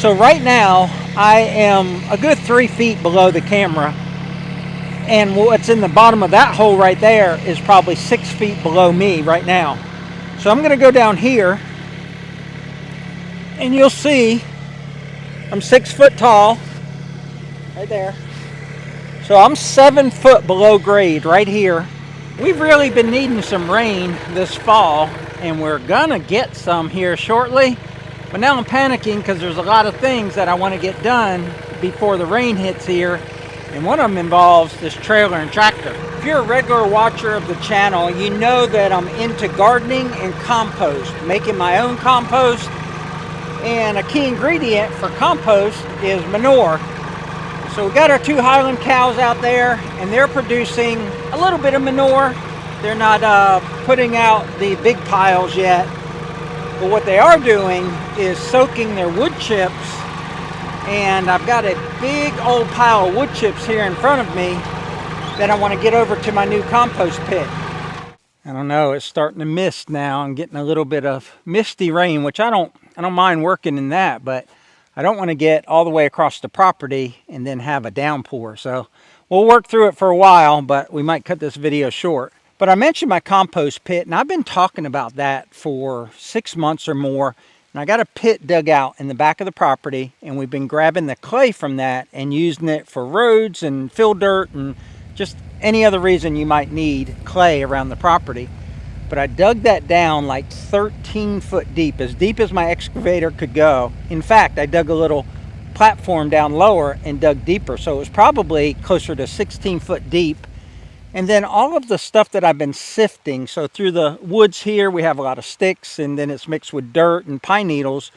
So right now I am a good 3 feet below the camera, and what's in the bottom of that hole right there is probably 6 feet below me right now. So I'm going to go down here, and you'll see I'm 6 foot tall right there. So I'm 7 foot below grade right here. We've really been needing some rain this fall, and we're gonna get some here shortly. But now I'm panicking because there's a lot of things that I want to get done before the rain hits here. And one of them involves this trailer and tractor. If you're a regular watcher of the channel, you know that I'm into gardening and compost, making my own compost. And a key ingredient for compost is manure. So we got our 2 Highland cows out there, and they're producing a little bit of manure. They're not putting out the big piles yet, but what they are doing is soaking their wood chips. And I've got a big old pile of wood chips here in front of me that I want to get over to my new compost pit. I don't know, it's starting to mist now. I'm getting a little bit of misty rain, which I don't mind working in that, but I don't want to get all the way across the property and then have a downpour. So we'll work through it for a while, but we might cut this video short. But I mentioned my compost pit, and I've been talking about that for 6 months or more. And I got a pit dug out in the back of the property, and we've been grabbing the clay from that and using it for roads and fill dirt and just any other reason you might need clay around the property. But I dug that down like 13 foot deep as my excavator could go. In fact, I dug a little platform down lower and dug deeper. So it was probably closer to 16 foot deep. And then all of the stuff that I've been sifting. So through the woods here, we have a lot of sticks, and then it's mixed with dirt and pine needles.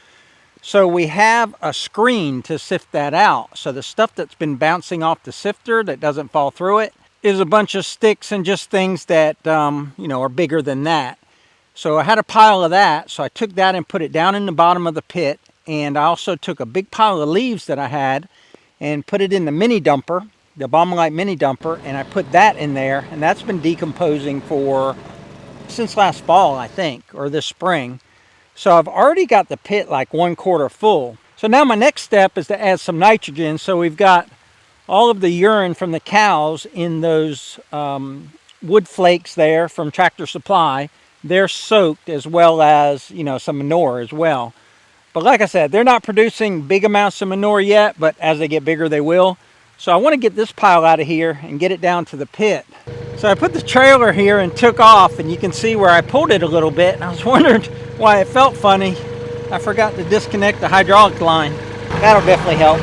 So we have a screen to sift that out. So the stuff that's been bouncing off the sifter that doesn't fall through it is a bunch of sticks and just things that, are bigger than that. So I had a pile of that. So I took that and put it down in the bottom of the pit. And I also took a big pile of leaves that I had and put it in the mini dumper, the Bombalite mini dumper. And I put that in there. And that's been decomposing since last fall, I think, or this spring. So I've already got the pit like 1/4 full. So now my next step is to add some nitrogen. So we've got all of the urine from the cows in those wood flakes there from Tractor Supply. They're soaked, as well as, some manure as well. But like I said, they're not producing big amounts of manure yet, but as they get bigger, they will. So I want to get this pile out of here and get it down to the pit. So I put the trailer here and took off, and you can see where I pulled it a little bit. And I was wondering why it felt funny. I forgot to disconnect the hydraulic line. That'll definitely help.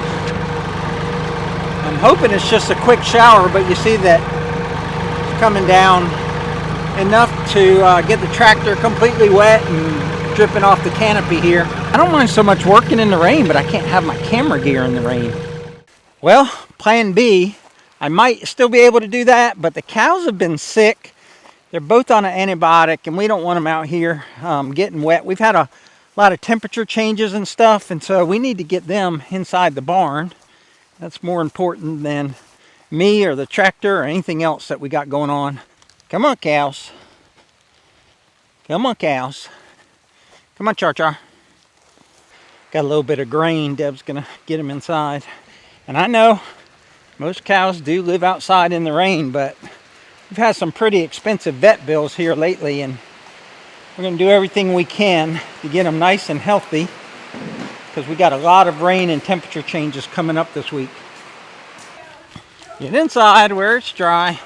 I'm hoping it's just a quick shower, but you see that it's coming down enough to get the tractor completely wet and dripping off the canopy here. I don't mind so much working in the rain, but I can't have my camera gear in the rain. Well, plan B, I might still be able to do that, but the cows have been sick. They're both on an antibiotic, and we don't want them out here getting wet. We've had a lot of temperature changes and stuff, and so we need to get them inside the barn. That's more important than me or the tractor or anything else that we got going on. Come on, cows. Come on, cows. Come on, Char-Char. Got a little bit of grain. Deb's going to get them inside. And I know most cows do live outside in the rain, but we've had some pretty expensive vet bills here lately, and we're going to do everything we can to get them nice and healthy, because we got a lot of rain and temperature changes coming up this week. Get inside where it's dry.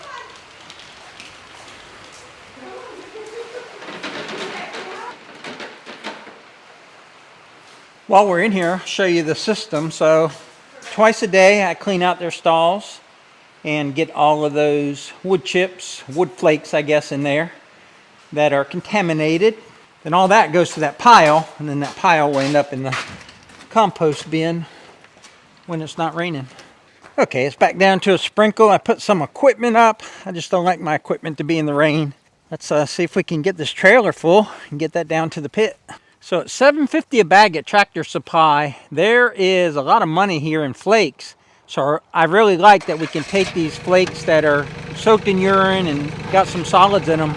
While we're in here, I'll show you the system. So twice a day I clean out their stalls and get all of those wood chips, wood flakes I guess, in there that are contaminated. Then all that goes to that pile, and then that pile will end up in the compost bin when it's not raining. Okay, it's back down to a sprinkle. I put some equipment up. I just don't like my equipment to be in the rain. Let's see if we can get this trailer full and get that down to the pit. So it's $7.50 a bag at Tractor Supply. There is a lot of money here in flakes. So I really like that we can take these flakes that are soaked in urine and got some solids in them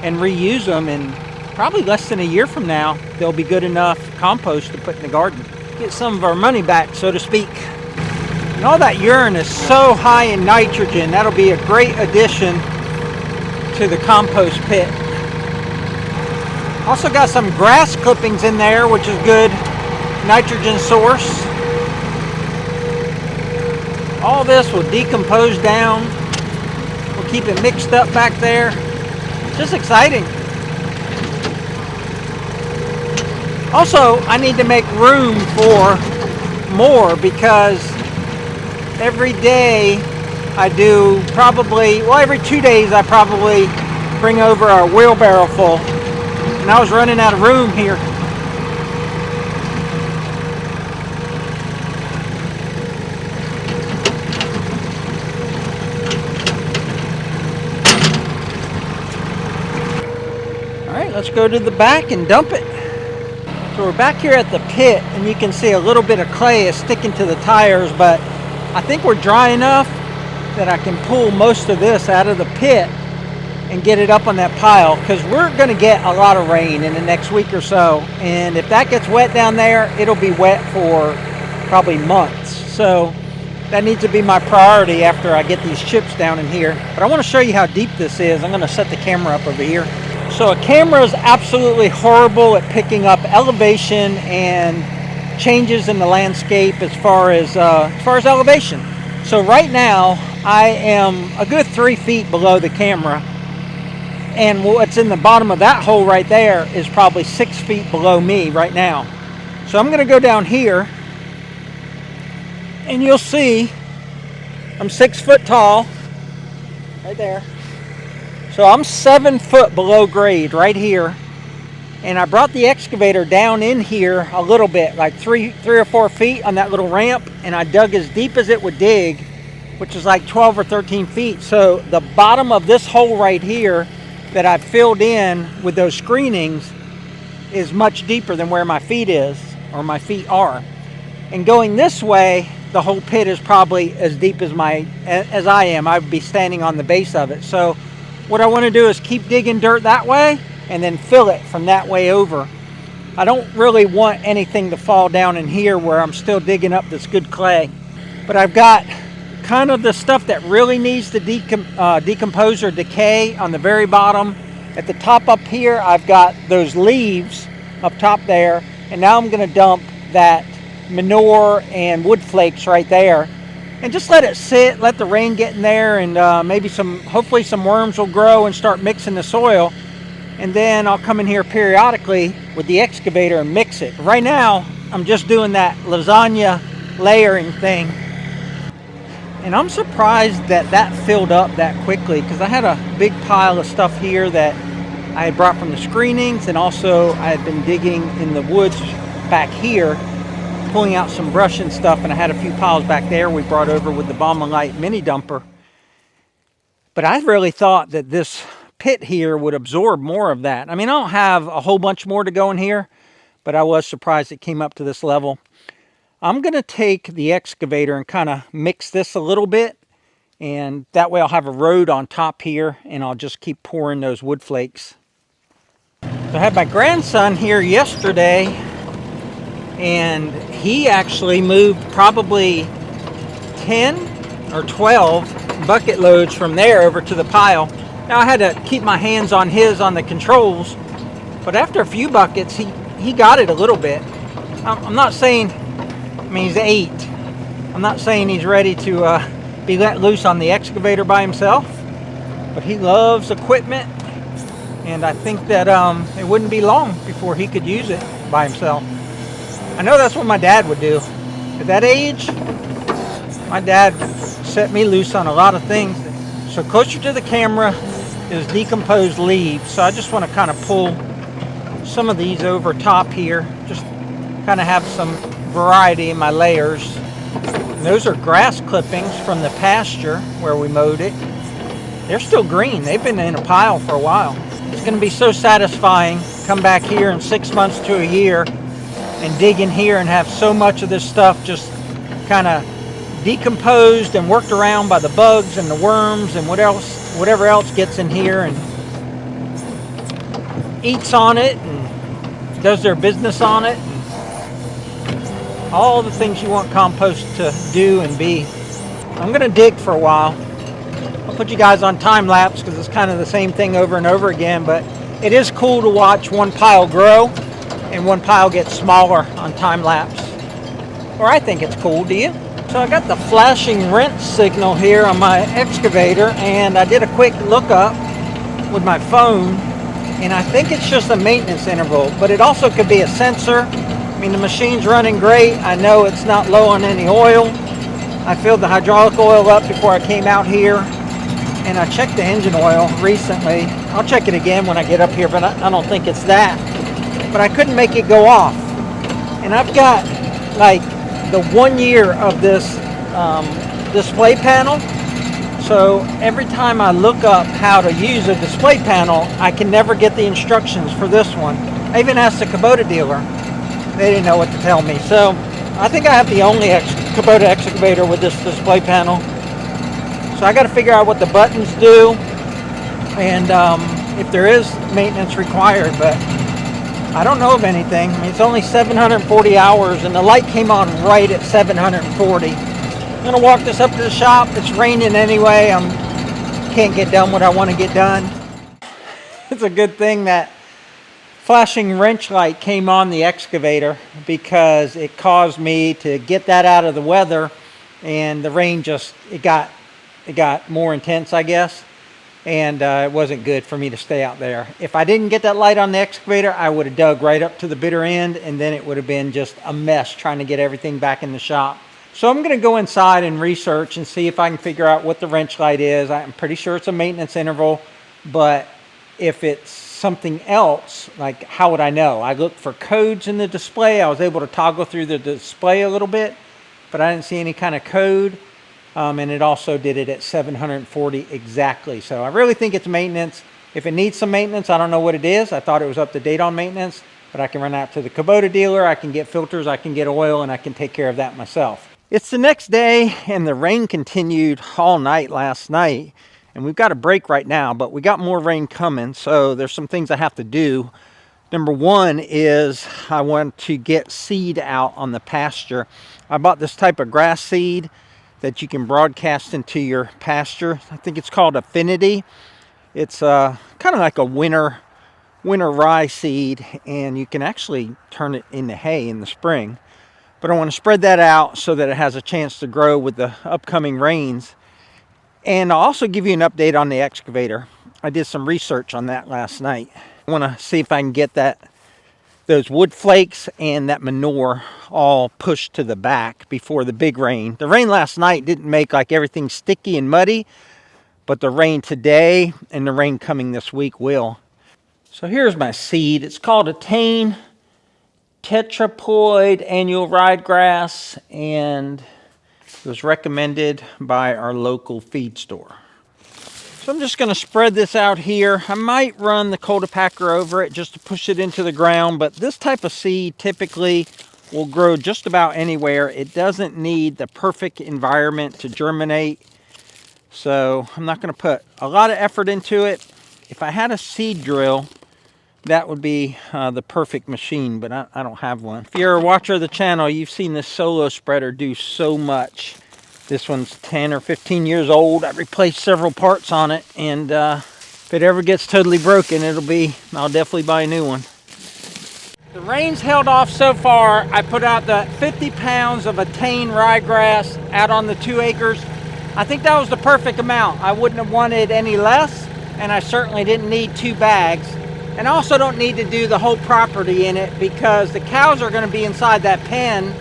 and reuse them, and probably less than a year from now they'll be good enough compost to put in the garden. get some of our money back, so to speak. And all that urine is so high in nitrogen, that'll be a great addition to the compost pit. Also got some grass clippings in there, which is good nitrogen source. All this will decompose down. We'll keep it mixed up back there. Just exciting. Also, I need to make room for more because every day I do probably, well, every 2 days I probably bring over a wheelbarrow full. And I was running out of room here. All right, let's go to the back and dump it. So we're back here at the pit, and you can see a little bit of clay is sticking to the tires, but I think we're dry enough that I can pull most of this out of the pit and get it up on that pile, because we're going to get a lot of rain in the next week or so, and if that gets wet down there, it'll be wet for probably months. So that needs to be my priority after I get these chips down in here. But I want to show you how deep this is. I'm going to set the camera up over here. So a camera is absolutely horrible at picking up elevation and changes in the landscape as far as elevation. So right now I am a good 3 feet below the camera, and what's in the bottom of that hole right there is probably 6 feet below me right now. So I'm going to go down here, and you'll see I'm 6 foot tall right there. So I'm 7 foot below grade right here, and I brought the excavator down in here a little bit, like three or 4 feet on that little ramp, and I dug as deep as it would dig, which is like 12 or 13 feet. So the bottom of this hole right here that I filled in with those screenings is much deeper than where my feet is, or my feet are. And going this way, the whole pit is probably as deep as I am. I would be standing on the base of it. So what I want to do is keep digging dirt that way and then fill it from that way over. I don't really want anything to fall down in here where I'm still digging up this good clay. But I've got kind of the stuff that really needs to decompose or decay on the very bottom. At the top up here, I've got those leaves up top there. And now I'm going to dump that manure and wood flakes right there. And just let it sit, let the rain get in there, and maybe hopefully some worms will grow and start mixing the soil. And then I'll come in here periodically with the excavator and mix it. Right now, I'm just doing that lasagna layering thing. And I'm surprised that that filled up that quickly, because I had a big pile of stuff here that I had brought from the screenings, and also I had been digging in the woods back here, pulling out some brush and stuff, and I had a few piles back there we brought over with the Bomba-Lite mini dumper. But I really thought that this pit here would absorb more of that. I mean, I don't have a whole bunch more to go in here, but I was surprised it came up to this level. I'm going to take the excavator and kind of mix this a little bit, and that way I'll have a road on top here, and I'll just keep pouring those wood flakes. So I had my grandson here yesterday, and he actually moved probably 10 or 12 bucket loads from there over to the pile. Now I had to keep my hands on the controls, but after a few buckets he got it a little bit. I'm not saying, I mean, he's 8. I'm not saying he's ready to be let loose on the excavator by himself, but he loves equipment, and I think that it wouldn't be long before he could use it by himself. I know that's what my dad would do. At that age, my dad set me loose on a lot of things. So closer to the camera is decomposed leaves. So I just want to kind of pull some of these over top here. Just kind of have some variety in my layers. And those are grass clippings from the pasture where we mowed it. They're still green. They've been in a pile for a while. It's going to be so satisfying to come back here in 6 months to a year and dig in here and have so much of this stuff just kind of decomposed and worked around by the bugs and the worms and whatever else gets in here and eats on it and does their business on it. all the things you want compost to do and be. I'm gonna dig for a while. I'll put you guys on time lapse because it's kind of the same thing over and over again, but it is cool to watch one pile grow and one pile get smaller on time lapse. Or I think it's cool, do you? So I got the flashing wrench signal here on my excavator, and I did a quick lookup with my phone, and I think it's just a maintenance interval, but it also could be a sensor. I mean, the machine's running great. I know it's not low on any oil. I filled the hydraulic oil up before I came out here, and I checked the engine oil recently. I'll check it again when I get up here, but I don't think it's that. But I couldn't make it go off. And I've got like the 1 year of this display panel. So every time I look up how to use a display panel, I can never get the instructions for this one. I even asked the Kubota dealer. They didn't know what to tell me. So I think I have the only Kubota excavator with this display panel. So I got to figure out what the buttons do and if there is maintenance required, but I don't know of anything. I mean, it's only 740 hours and the light came on right at 740. I'm gonna walk this up to the shop. It's raining anyway. Can't get done what I want to get done. It's a good thing that flashing wrench light came on the excavator because it caused me to get that out of the weather, and the rain just, it got more intense, I guess. And it wasn't good for me to stay out there. If I didn't get that light on the excavator, I would have dug right up to the bitter end, and then it would have been just a mess trying to get everything back in the shop. So I'm going to go inside and research and see if I can figure out what the wrench light is. I'm pretty sure it's a maintenance interval, but if it's something else, like how would I know? I looked for codes in the display. I was able to toggle through the display a little bit, but I didn't see any kind of code. And it also did it at 740 exactly. So I really think it's maintenance. If it needs some maintenance, I don't know what it is. I thought it was up to date on maintenance, but I can run out to the Kubota dealer. I can get filters, I can get oil, and I can take care of that myself. It's the next day, and the rain continued all night last night. And we've got a break right now, but we got more rain coming. So there's some things I have to do. Number one is I want to get seed out on the pasture. I bought this type of grass seed that you can broadcast into your pasture. I think it's called Affinity. It's kind of like a winter rye seed, and you can actually turn it into hay in the spring. But I want to spread that out so that it has a chance to grow with the upcoming rains. And I'll also give you an update on the excavator. I did some research on that last night. I want to see if I can get those wood flakes and that manure all pushed to the back before the big rain. The rain last night didn't make like everything sticky and muddy, but the rain today and the rain coming this week will. So here's my seed. It's called a Tane tetraploid annual ryegrass, and it was recommended by our local feed store. So I'm just going to spread this out here. I might run the cultipacker over it just to push it into the ground, but this type of seed typically will grow just about anywhere. It doesn't need the perfect environment to germinate, so I'm not going to put a lot of effort into it. If I had a seed drill, that would be the perfect machine, but I don't have one. If you're a watcher of the channel, you've seen this solo spreader do so much. This one's 10 or 15 years old. I've replaced several parts on it, and if it ever gets totally broken, I'll definitely buy a new one. The rain's held off so far. I put out the 50 pounds of a Tane ryegrass out on the 2 acres. I think that was the perfect amount. I wouldn't have wanted any less, and I certainly didn't need 2 bags. And I also don't need to do the whole property in it because the cows are going to be inside that pen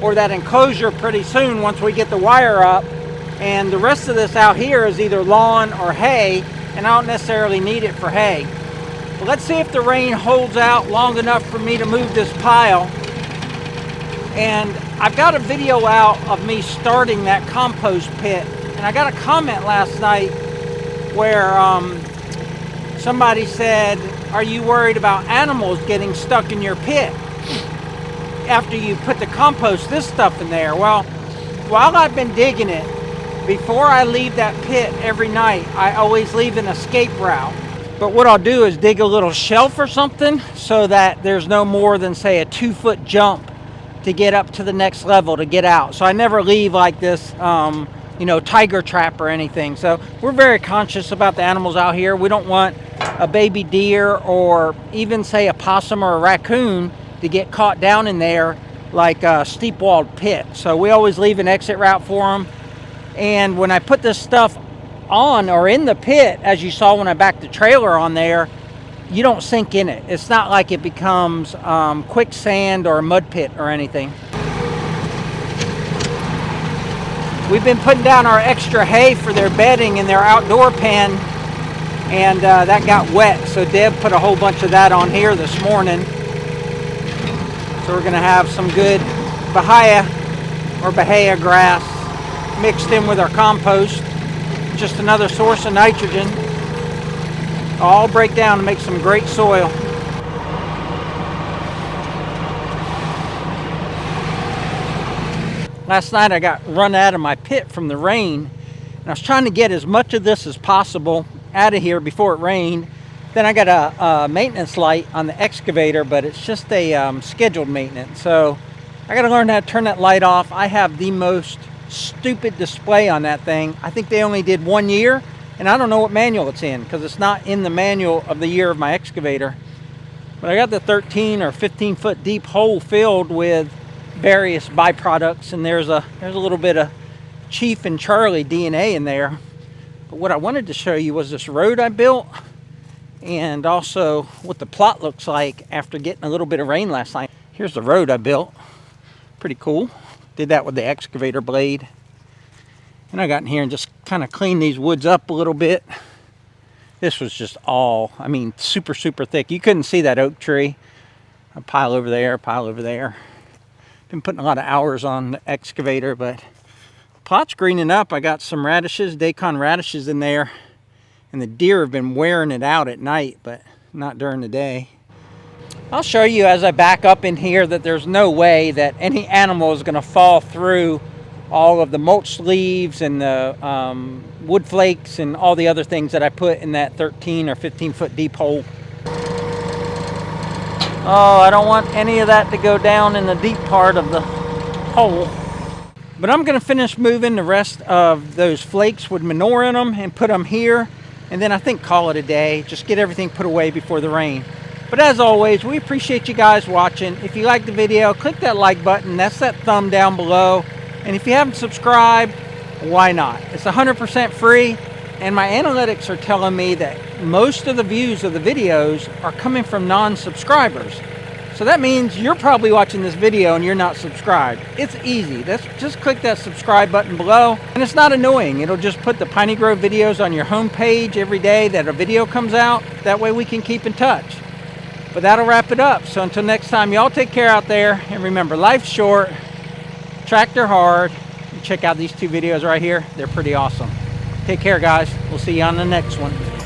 or that enclosure pretty soon once we get the wire up, and the rest of this out here is either lawn or hay, and I don't necessarily need it for hay. But let's see if the rain holds out long enough for me to move this pile. And I've got a video out of me starting that compost pit, and I got a comment last night where somebody said, are you worried about animals getting stuck in your pit after you put the compost, this stuff in there? Well, while I've been digging it, before I leave that pit every night, I always leave an escape route. But what I'll do is dig a little shelf or something so that there's no more than, say, a 2-foot jump to get up to the next level to get out. So I never leave like this, you know, tiger trap or anything. So we're very conscious about the animals out here. We don't want a baby deer or even say a possum or a raccoon to get caught down in there like a steep walled pit. So we always leave an exit route for them. And when I put this stuff on or in the pit, as you saw when I backed the trailer on there, you don't sink in it. It's not like it becomes quicksand or a mud pit or anything. We've been putting down our extra hay for their bedding in their outdoor pen, and that got wet, so Deb put a whole bunch of that on here this morning. So we're gonna have some good bahia or bahia grass mixed in with our compost. Just another source of nitrogen. All break down to make some great soil. Last night I got run out of my pit from the rain, and I was trying to get as much of this as possible out of here before it rained. Then I got a maintenance light on the excavator, but it's just a scheduled maintenance. So I got to learn how to turn that light off. I have the most stupid display on that thing. I think they only did 1 year, and I don't know what manual it's in because it's not in the manual of the year of my excavator. But I got the 13 or 15 foot deep hole filled with various byproducts, and there's a little bit of Chief and Charlie DNA in there. But what I wanted to show you was this road I built, and also what the plot looks like after getting a little bit of rain last night. Here's the road I built. Pretty cool. Did that with the excavator blade. And I got in here and just kind of cleaned these woods up a little bit. This was just all, I mean, super thick. You couldn't see that oak tree. A pile over there, a pile over there. Been putting a lot of hours on the excavator, but the plot's greening up. I got some radishes, daikon radishes in there, and the deer have been wearing it out at night, but not during the day. I'll show you as I back up in here that there's no way that any animal is going to fall through all of the mulch leaves and the wood flakes and all the other things that I put in that 13 or 15 foot deep hole. Oh, I don't want any of that to go down in the deep part of the hole. But I'm going to finish moving the rest of those flakes with manure in them and put them here. And then I think call it a day. Just get everything put away before the rain. But as always, we appreciate you guys watching. If you like the video, click that like button. That's that thumb down below. And if you haven't subscribed, why not? It's 100% free. And my analytics are telling me that most of the views of the videos are coming from non-subscribers. So that means you're probably watching this video and you're not subscribed. It's easy. Just click that subscribe button below. And it's not annoying. It'll just put the Piney Grove videos on your home page every day that a video comes out. That way we can keep in touch. But that'll wrap it up. So until next time, y'all take care out there. And remember, life's short, tractor hard. And check out these two videos right here. They're pretty awesome. Take care, guys. We'll see you on the next one.